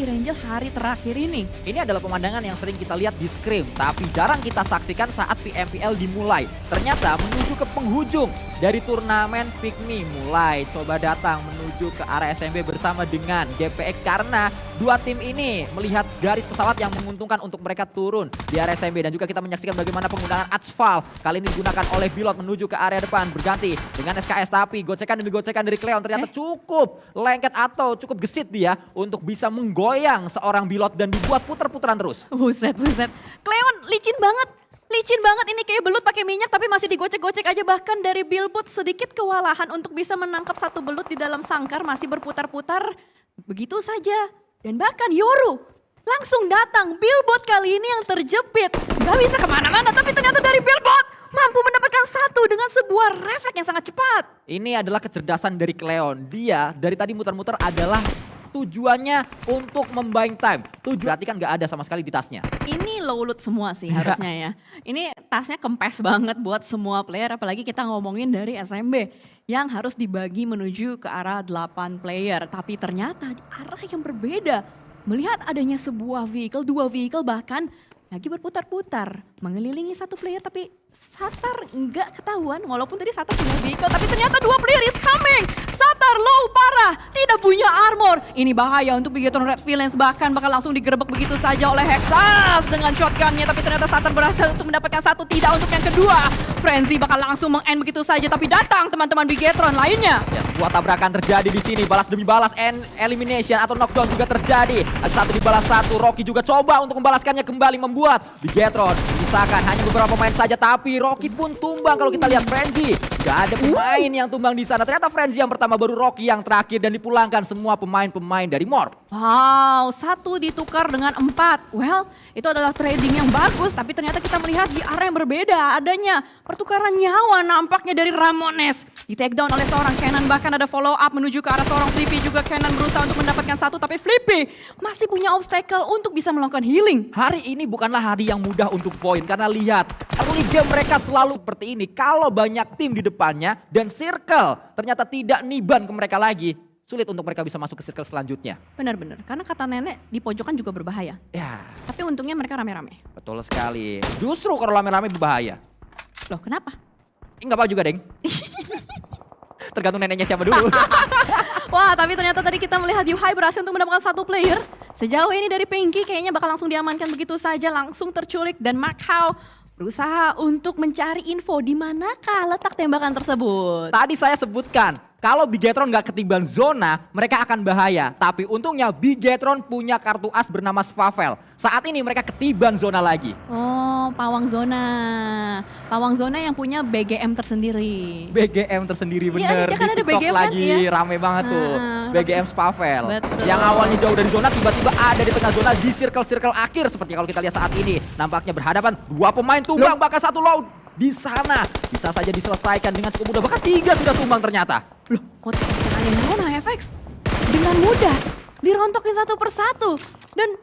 Erangel hari terakhir ini. Ini adalah pemandangan yang sering kita lihat di Scrim, tapi jarang kita saksikan saat PMPL dimulai. Ternyata menuju ke penghujung dari turnamen Pikmi mulai coba datang menuju ke area SMB bersama dengan GPX karena dua tim ini melihat garis pesawat yang menguntungkan untuk mereka turun di area SMB, dan juga kita menyaksikan bagaimana penggunaan Aspal kali ini digunakan oleh Bilot menuju ke area depan berganti dengan SKS, tapi gocekan demi gocekan dari Cleon ternyata cukup lengket atau cukup gesit dia untuk bisa menggoyang seorang Bilot dan dibuat puter-puteran terus. Buset. Cleon licin banget. Licin banget ini, kayak belut pakai minyak tapi masih digocek-gocek aja. Bahkan dari Billboot sedikit kewalahan untuk bisa menangkap satu belut di dalam sangkar, masih berputar-putar begitu saja. Dan bahkan Yoru langsung datang. Billboot kali ini yang terjepit. Gak bisa kemana-mana, tapi ternyata dari Billboot mampu mendapatkan satu dengan sebuah refleks yang sangat cepat. Ini adalah kecerdasan dari Cleon. Dia dari tadi muter-muter adalah tujuannya untuk membuying time. Berarti kan gak ada sama sekali di tasnya. Ini low loot semua sih harusnya ya. Ini tasnya kempes banget buat semua player, apalagi kita ngomongin dari SMB yang harus dibagi menuju ke arah 8 player. Tapi ternyata di arah yang berbeda. Melihat adanya sebuah vehicle, dua vehicle bahkan lagi berputar-putar mengelilingi satu player, tapi Satar nggak ketahuan walaupun tadi Satar punya vehicle, tapi ternyata dua player is coming. Satar low parah, tidak punya armor. Ini bahaya untuk Bigetron Red Villains, bahkan bakal langsung digerebek begitu saja oleh Hexas dengan shotgunnya, tapi ternyata Satar berhasil untuk mendapatkan satu, tidak untuk yang kedua. Frenzy bakal langsung meng-end begitu saja, tapi datang teman-teman Bigetron lainnya. Ya, sebuah tabrakan terjadi di sini, balas demi balas, elimination atau knockdown juga terjadi. Satu dibalas satu, Rocky juga coba untuk membalaskannya kembali, membuat Bigetron misalkan hanya beberapa pemain saja, tapi Rocky pun tumbang. Kalau kita lihat Frenzy, gak ada pemain yang tumbang di sana. Ternyata Frenzy yang pertama, baru Rocky yang terakhir, dan dipulangkan semua pemain-pemain dari Morph. Wow, satu ditukar dengan 4. Well, itu adalah trading yang bagus, tapi ternyata kita melihat di area yang berbeda adanya pertukaran nyawa nampaknya dari Ramones. Di take down oleh seorang Kenan, bahkan ada follow up menuju ke arah seorang Flippy juga. Kenan berusaha untuk mendapatkan satu, tapi Flippy masih punya obstacle untuk bisa melakukan healing. Hari ini bukanlah hari yang mudah untuk Void, karena lihat early game mereka selalu seperti ini. Kalau banyak tim di depannya dan circle ternyata tidak niban ke mereka lagi, sulit untuk mereka bisa masuk ke circle selanjutnya. Benar-benar, karena kata nenek di pojokan juga berbahaya. Ya, Tapi untungnya mereka rame-rame. betul sekali. Justru kalau rame-rame berbahaya. Loh, kenapa? Enggak apa juga, Deng. Tergantung neneknya siapa dulu. Wah, tapi ternyata tadi kita melihat Yuhai berhasil untuk mendapatkan satu player. Sejauh ini dari Pinky kayaknya bakal langsung diamankan begitu saja, langsung terculik. Dan Macau berusaha untuk mencari info di manakah letak tembakan tersebut. Tadi saya sebutkan, kalau Bigetron nggak ketiban zona, mereka akan bahaya. Tapi untungnya Bigetron punya kartu as bernama Svavel. Saat ini mereka ketiban zona lagi. Oh, pawang zona. Pawang zona yang punya BGM tersendiri. BGM tersendiri bener, dia kan di ada TikTok BGM kan, lagi iya. rame banget tuh. BGM Spavel. Betul. Yang awalnya jauh dari zona tiba-tiba ada di tengah zona di circle-circle akhir. Seperti kalau kita lihat saat ini. Nampaknya berhadapan dua pemain tumbang, bahkan satu low di sana. Bisa saja diselesaikan dengan cukup mudah, bahkan 3 sudah tumbang ternyata. Loh, kok kalian zona FX? Dengan mudah dirontokin satu persatu. Dan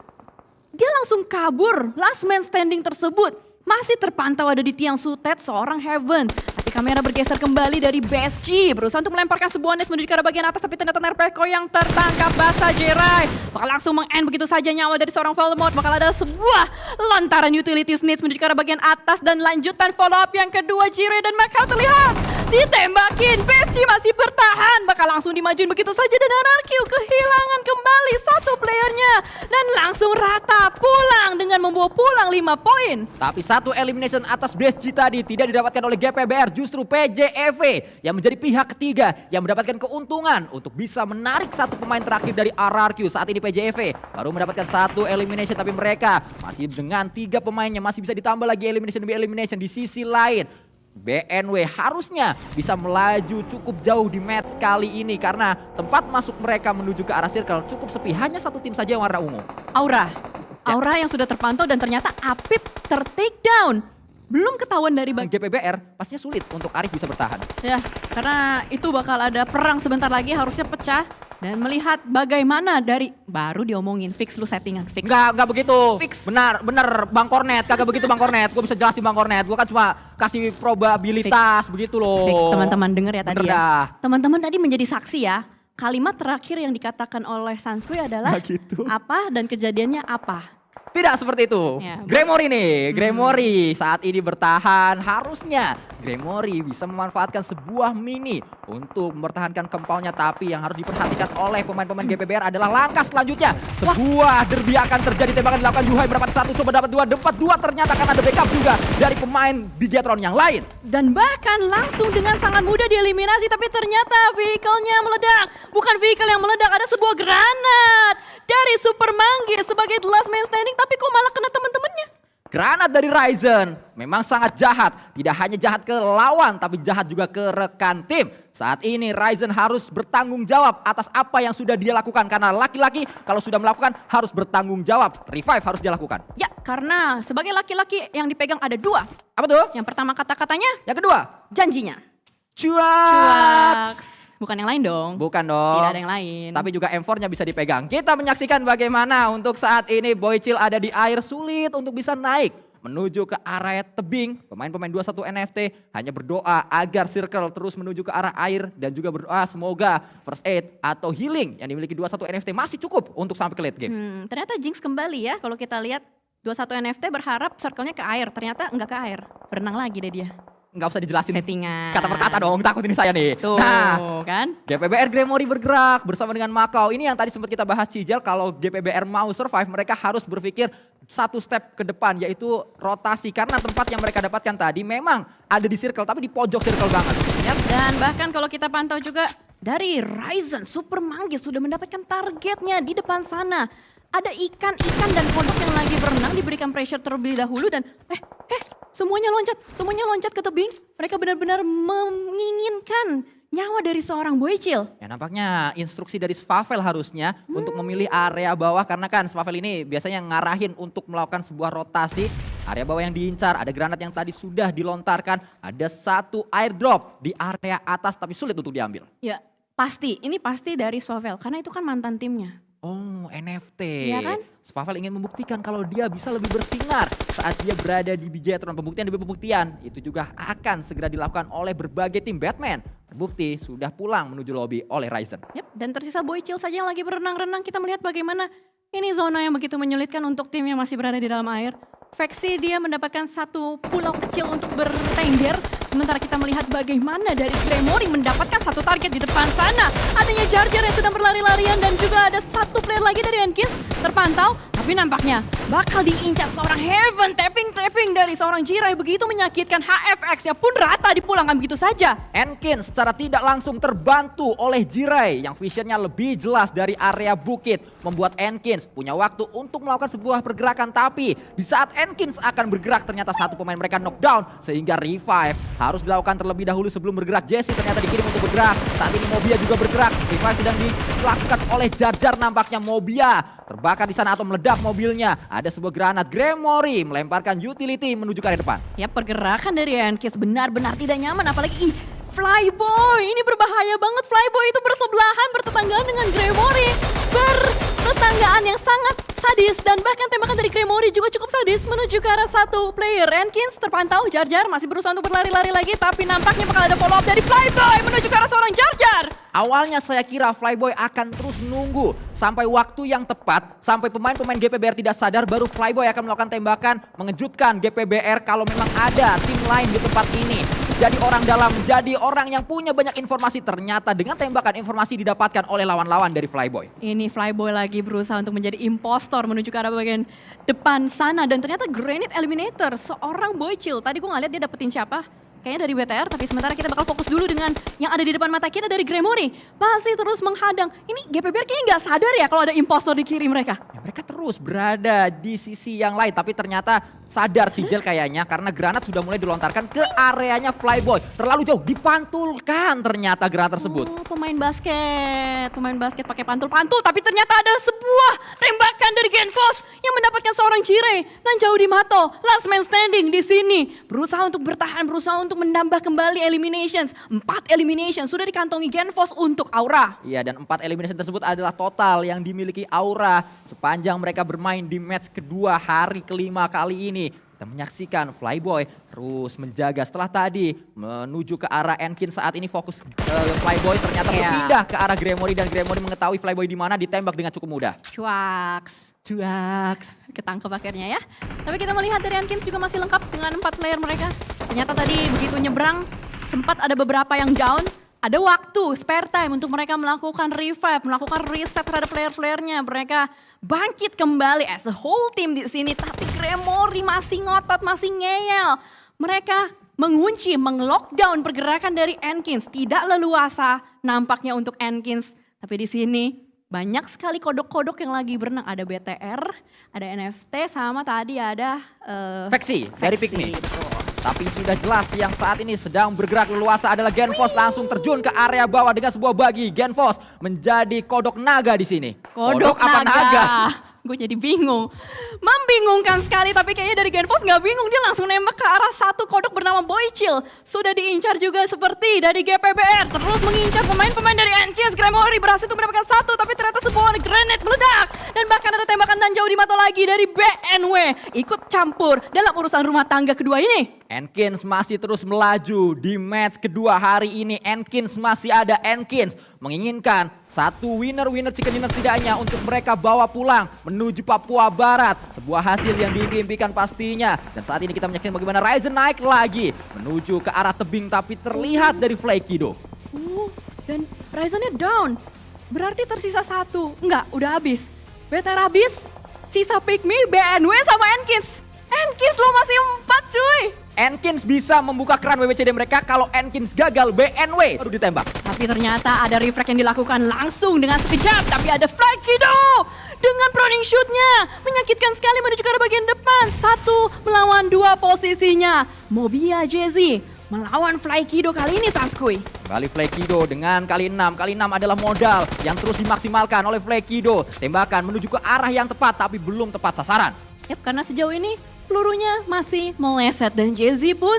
dia langsung kabur. Last man standing tersebut masih terpantau ada di tiang sutet seorang Heaven. Tapi kamera bergeser kembali dari BSG. Berusaha untuk melemparkan sebuah nest menuju ke arah bagian atas. Tapi ternyata Nerpeko yang tertangkap basah Jerai. Bakal langsung meng-end begitu saja nyawa dari seorang Voldemort. Bakal ada sebuah lontaran utilities needs menuju ke arah bagian atas. Dan lanjutan follow up yang kedua, Jirai dan Macau terlihat ditembakin. BSG masih bertahan. Bakal langsung dimajuin begitu saja. Dan RRQ kehilangan kembali satu playernya. Dan langsung rata pulang dengan membawa pulang 5 poin. Tapi satu elimination atas BSG tadi tidak didapatkan oleh GPBR, justru PJEV yang menjadi pihak ketiga yang mendapatkan keuntungan untuk bisa menarik satu pemain terakhir dari RRQ. Saat ini PJEV baru mendapatkan satu elimination, tapi mereka masih dengan 3 pemainnya, masih bisa ditambah lagi elimination demi elimination. Di sisi lain, BNW harusnya bisa melaju cukup jauh di match kali ini karena tempat masuk mereka menuju ke arah circle cukup sepi. Hanya satu tim saja yang warna ungu. Aura yang sudah terpantau dan ternyata Apip ter-take down. Belum ketahuan dari GPBR pastinya sulit untuk Arif bisa bertahan. Ya, karena itu bakal ada perang sebentar lagi, harusnya pecah. Dan melihat bagaimana dari, baru diomongin, fix lu settingan, fix. Enggak begitu. Fix. Benar, Bang Kornet. Kagak begitu Bang Kornet. Gue bisa jelasin Bang Kornet. Gue kan cuma kasih probabilitas begitu loh. Fix, teman-teman denger ya tadi Bener ya. dah. Teman-teman tadi menjadi saksi ya. kalimat terakhir yang dikatakan oleh Sansui adalah Nah, gitu. apa dan kejadiannya apa. Tidak seperti itu. Ya, Gremory nih, Gremory saat ini bertahan. Harusnya Gremory bisa memanfaatkan sebuah mini untuk mempertahankan compoundnya. Tapi yang harus diperhatikan oleh pemain-pemain GPBR adalah langkah selanjutnya. Sebuah derby akan terjadi, tembakan dilakukan Yuhai mendapatkan 1, coba dapat 2, dapat 2 ternyata karena ada backup juga dari pemain Bigetron yang lain. Dan bahkan langsung dengan sangat mudah dieliminasi, tapi ternyata vehicle-nya meledak. Bukan vehicle yang meledak, ada sebuah granat dari Super Manggis sebagai the last man standing, tapi kok malah kena teman-temannya. Granat dari Ryzen memang sangat jahat. Tidak hanya jahat ke lawan, tapi jahat juga ke rekan tim. Saat ini Ryzen harus bertanggung jawab atas apa yang sudah dia lakukan. Karena laki-laki kalau sudah melakukan harus bertanggung jawab. Revive harus dia lakukan. Ya, karena sebagai laki-laki yang dipegang ada 2. Apa tuh? Yang pertama kata-katanya, Yang kedua? janjinya. Cuaks. Bukan yang lain dong. Bukan dong. Tidak ada yang lain. Tapi juga M4-nya bisa dipegang. Kita menyaksikan bagaimana untuk saat ini Boychill ada di air, sulit untuk bisa naik menuju ke area tebing. Pemain-pemain 21 NFT hanya berdoa agar circle terus menuju ke arah air dan juga berdoa semoga first aid atau healing yang dimiliki 21 NFT masih cukup untuk sampai ke late game. Ternyata Jinx kembali ya, kalau kita lihat 21 NFT berharap circle-nya ke air, ternyata enggak ke air. Berenang lagi deh dia. Nggak usah dijelasin Settingan. kata per kata dong, takut ini saya nih. Tuh Nah, kan. GPBR Gremory bergerak bersama dengan Macau. Ini yang tadi sempat kita bahas Cijel, kalau GPBR mau survive mereka harus berpikir satu step ke depan, yaitu rotasi. Karena tempat yang mereka dapatkan tadi memang ada di circle, tapi di pojok circle banget. Yap, dan bahkan kalau kita pantau juga dari Ryzen, Super Manggis sudah mendapatkan targetnya di depan sana. Ada ikan-ikan dan kodok yang lagi berenang, diberikan pressure terlebih dahulu dan semuanya loncat ke tebing. Mereka benar-benar menginginkan nyawa dari seorang Boychill. Ya nampaknya instruksi dari Svavel harusnya untuk memilih area bawah, karena kan Svavel ini biasanya ngarahin untuk melakukan sebuah rotasi. Area bawah yang diincar, ada granat yang tadi sudah dilontarkan, ada satu airdrop di area atas tapi sulit untuk diambil. Ya pasti, ini pasti dari Swavel karena itu kan mantan timnya. Oh, NFT. Iya kan? Svavel ingin membuktikan kalau dia bisa lebih bersinar saat dia berada di Bigetron. Pembuktian demi pembuktian itu juga akan segera dilakukan oleh berbagai tim Batman. Terbukti sudah pulang menuju lobby oleh Ryzen. Yap, dan tersisa Boychill saja yang lagi berenang-renang. Kita melihat bagaimana ini zona yang begitu menyulitkan untuk tim yang masih berada di dalam air. Veksi dia mendapatkan satu pulau kecil untuk bertengger. Sementara kita melihat bagaimana dari Gremory mendapatkan satu target di depan sana. Adanya Jar Jar yang sedang berlari-larian dan juga ada satu player lagi dari Enkins terpantau. Tapi nampaknya bakal diincar seorang Heaven. Tapping dari seorang Jirai begitu menyakitkan. HFX-nya pun rata dipulangkan begitu saja. Enkins secara tidak langsung terbantu oleh Jirai yang visionnya lebih jelas dari area bukit. Membuat Enkins punya waktu untuk melakukan sebuah pergerakan. Tapi di saat Enkins akan bergerak ternyata satu pemain mereka knockdown. Sehingga revive harus dilakukan terlebih dahulu sebelum bergerak. Jesse ternyata dikirim untuk bergerak. Saat ini Mobia juga bergerak. Revive sedang dilakukan oleh Jar Jar, nampaknya Mobia terbakar di sana atau meledak mobilnya. Ada sebuah granat. Gremory melemparkan utility menuju ke area depan. Ya, pergerakan dari Enkins benar-benar tidak nyaman. Apalagi Flyboy, ini berbahaya banget. Flyboy itu bersebelahan, bertetanggaan dengan Gremory. Bertetanggaan yang sangat sadis. Dan bahkan tembakan dari Gremory juga cukup sadis menuju ke arah satu player. Enkins terpantau, Jar Jar masih berusaha untuk berlari-lari lagi. Tapi nampaknya bakal ada follow up dari Flyboy menuju ke arah seorang Jar Jar. Awalnya saya kira Flyboy akan terus nunggu sampai waktu yang tepat, sampai pemain-pemain GPBR tidak sadar, baru Flyboy akan melakukan tembakan mengejutkan GPBR kalau memang ada tim lain di tempat ini. Jadi orang dalam, jadi orang yang punya banyak informasi, ternyata dengan tembakan informasi didapatkan oleh lawan-lawan dari Flyboy. Ini Flyboy lagi berusaha untuk menjadi impostor menuju ke arah bagian depan sana. Dan ternyata Granite Eliminator, seorang Boychill. Tadi gue nggak lihat dia dapetin siapa. Kayaknya dari BTR, tapi sementara kita bakal fokus dulu dengan yang ada di depan mata kita dari Gremory. Masih terus menghadang. Ini GPBR kayaknya nggak sadar ya kalau ada impostor di kiri mereka. Ya, mereka terus berada di sisi yang lain, tapi ternyata sadar Cijel kayaknya karena granat sudah mulai dilontarkan ke areanya Flyboy. Terlalu jauh, dipantulkan ternyata granat tersebut. Oh, pemain basket pakai pantul-pantul, tapi ternyata ada sebuah tembakan dari Genfos yang mendapatkan seorang Jirai dan jauh di Mato. Last man standing di sini, berusaha untuk bertahan, berusaha untuk menambah kembali eliminations. 4 elimination sudah dikantongi Genfos untuk Aura. Iya, dan 4 elimination tersebut adalah total yang dimiliki Aura sepanjang mereka bermain di match kedua hari kelima kali ini. Kita menyaksikan Flyboy harus menjaga. Setelah tadi menuju ke arah Enkin, saat ini fokus Flyboy ternyata berpindah ke arah Gremory dan Gremory mengetahui Flyboy di mana, ditembak dengan cukup mudah. Cuaks. Ketangkep akhirnya ya. Tapi kita melihat dari Enkins juga masih lengkap dengan 4 player mereka. Ternyata tadi begitu nyebrang sempat ada beberapa yang down. Ada waktu, spare time untuk mereka melakukan revive, melakukan reset terhadap player-playernya. Mereka bangkit kembali as a whole team di sini. Tapi Gremory masih ngotot, masih ngeyel. Mereka mengunci, meng-lockdown pergerakan dari Enkins. Tidak leluasa nampaknya untuk Enkins. Tapi di sini banyak sekali kodok-kodok yang lagi berenang. Ada BTR, ada NFT, sama tadi ada Veksi dari Pikmi. Betul. Tapi sudah jelas yang saat ini sedang bergerak leluasa adalah Genfos, langsung terjun ke area bawah dengan sebuah bagi. Genfos menjadi kodok naga di sini. Kodok apa naga? Gue jadi bingung. Membingungkan sekali, tapi kayaknya dari Genfos nggak bingung. Dia langsung nembak ke arah satu kodok bernama Boychill. Sudah diincar juga seperti dari GPBR. Terus mengincar pemain-pemain dari Enkins. Gremory berhasil untuk mendapatkan satu, tapi ternyata sebuah granat meledak. Dan bahkan ada tembakan dan jauh di mata lagi dari BNW. Ikut campur dalam urusan rumah tangga kedua ini. Enkins masih terus melaju di match kedua hari ini. Enkins masih ada. Enkins menginginkan satu winner chicken dinner setidaknya untuk mereka bawa pulang menuju Papua Barat. Sebuah hasil yang diimpikan pastinya. Dan saat ini kita menyaksikan bagaimana Ryzen naik lagi menuju ke arah tebing, tapi terlihat dari Flykido. Dan Ryzennya down. Berarti tersisa satu. Enggak, udah habis. BTR habis. Sisa Pikmi, BNW sama Enkins. Enkins lo masih 4 cuy. Enkins bisa membuka keran WWCD mereka. Kalau Enkins gagal, BNW baru ditembak. Tapi ternyata ada refrag yang dilakukan langsung dengan sekejap. Tapi ada Flykido dengan proning shootnya. Menyakitkan sekali menuju ke arah bagian depan. 1 melawan 2 posisinya. Mobia Jezi melawan Flykido kali ini, Sanskui. Kembali Flykido dengan kali 6. Kali 6 adalah modal yang terus dimaksimalkan oleh Flykido. Tembakan menuju ke arah yang tepat tapi belum tepat sasaran. Yap, karena sejauh ini pelurunya masih meleset dan Jezi pun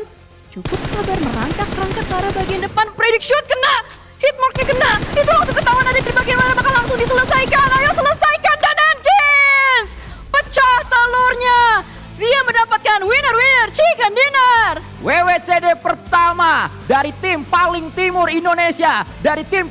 cukup sabar merangkak-rangkak ke arah bagian depan. Predict shoot kena, hitmarknya kena. Itu langsung ketahuan ada di bagian mana, maka langsung diselesaikan. Ayo selesaikan, dan Enkins pecah telurnya. Dia mendapatkan winner chicken dinner. WWCD pertama dari tim paling timur Indonesia, dari tim